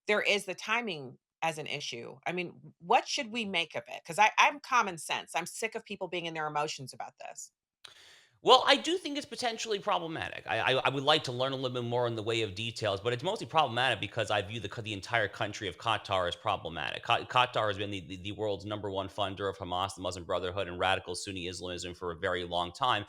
there is the timing as an issue. I mean, what should we make of it? Because I'm common sense. I'm sick of people being in their emotions about this. Well, I do think it's potentially problematic. I would like to learn a little bit more in the way of details, but it's mostly problematic because I view the entire country of Qatar as problematic. Qatar has been the world's number one funder of Hamas, the Muslim Brotherhood, and radical Sunni Islamism for a very long time.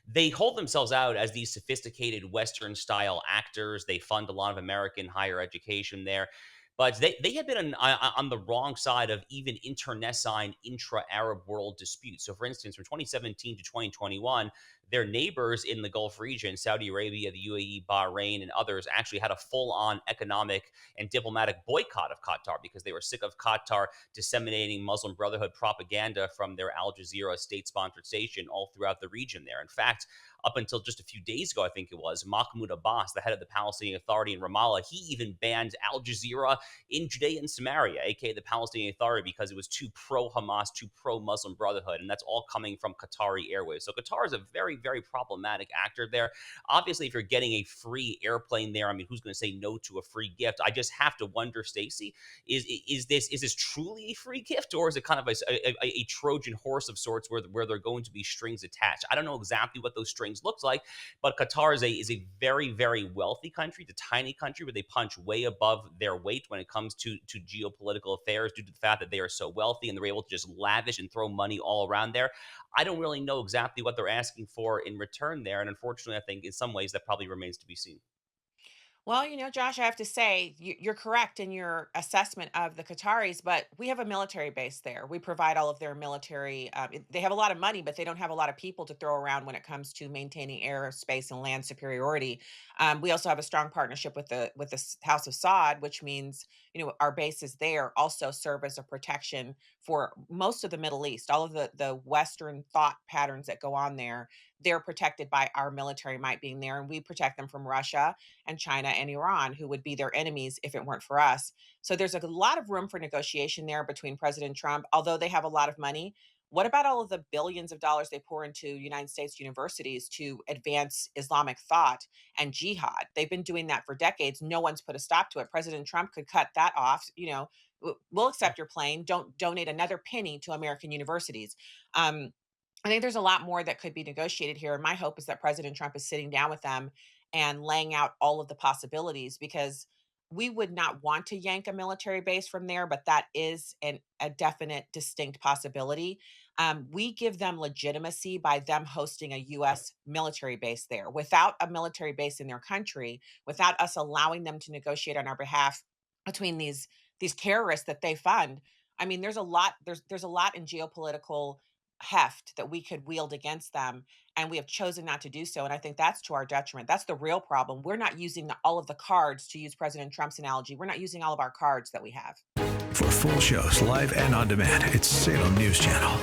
They hold themselves out as these sophisticated Western style actors. They fund a lot of American higher education there. But they had been on the wrong side of even internecine intra-Arab world disputes. So, for instance, from 2017 to 2021, their neighbors in the Gulf region, Saudi Arabia, the UAE, Bahrain, and others, actually had a full on economic and diplomatic boycott of Qatar because they were sick of Qatar disseminating Muslim Brotherhood propaganda from their Al Jazeera state sponsored station all throughout the region there. In fact, up until just a few days ago, I think it was, Mahmoud Abbas, the head of the Palestinian Authority in Ramallah, he even banned Al Jazeera in Judea and Samaria, aka the Palestinian Authority, because it was too pro Hamas, too pro Muslim Brotherhood. And that's all coming from Qatari Airways. So Qatar is a very, very problematic actor there. Obviously, if you're getting a free airplane there, I mean, who's going to say no to a free gift? I just have to wonder, Stacey, is this truly a free gift, or is it kind of a Trojan horse of sorts where there are going to be strings attached? I don't know exactly what those strings looks like, but Qatar is a very, very wealthy country. It's a tiny country where they punch way above their weight when it comes to geopolitical affairs due to the fact that they are so wealthy and they're able to just lavish and throw money all around there. I don't really know exactly what they're asking for in return there, and unfortunately, I think in some ways that probably remains to be seen. Well, Josh, I have to say you're correct in your assessment of the Qataris, but we have a military base there. We provide all of their military. They have a lot of money, but they don't have a lot of people to throw around when it comes to maintaining airspace and land superiority. We also have a strong partnership with the House of Saud, which means our bases there also serve as a protection for most of the Middle East. All of the Western thought patterns that go on there, they're protected by our military might being there, and we protect them from Russia and China and Iran, who would be their enemies if it weren't for us. So there's a lot of room for negotiation there between President Trump, although they have a lot of money. What about all of the billions of dollars they pour into United States universities to advance Islamic thought and jihad? They've been doing that for decades. No one's put a stop to it. President Trump could cut that off. We'll accept your plane. Don't donate another penny to American universities. Um, I think there's a lot more that could be negotiated here. And my hope is that President Trump is sitting down with them and laying out all of the possibilities because we would not want to yank a military base from there, but that is a definite, distinct possibility. We give them legitimacy by them hosting a U.S. military base there. Without a military base in their country, without us allowing them to negotiate on our behalf between these terrorists that they fund, I mean, there's a lot in geopolitical heft that we could wield against them, and we have chosen not to do so, and I think that's to our detriment. That's the real problem. We're not using all of the cards, to use President Trump's analogy. We're not using all of our cards that we have. For full shows, live and on demand, it's Salem News Channel.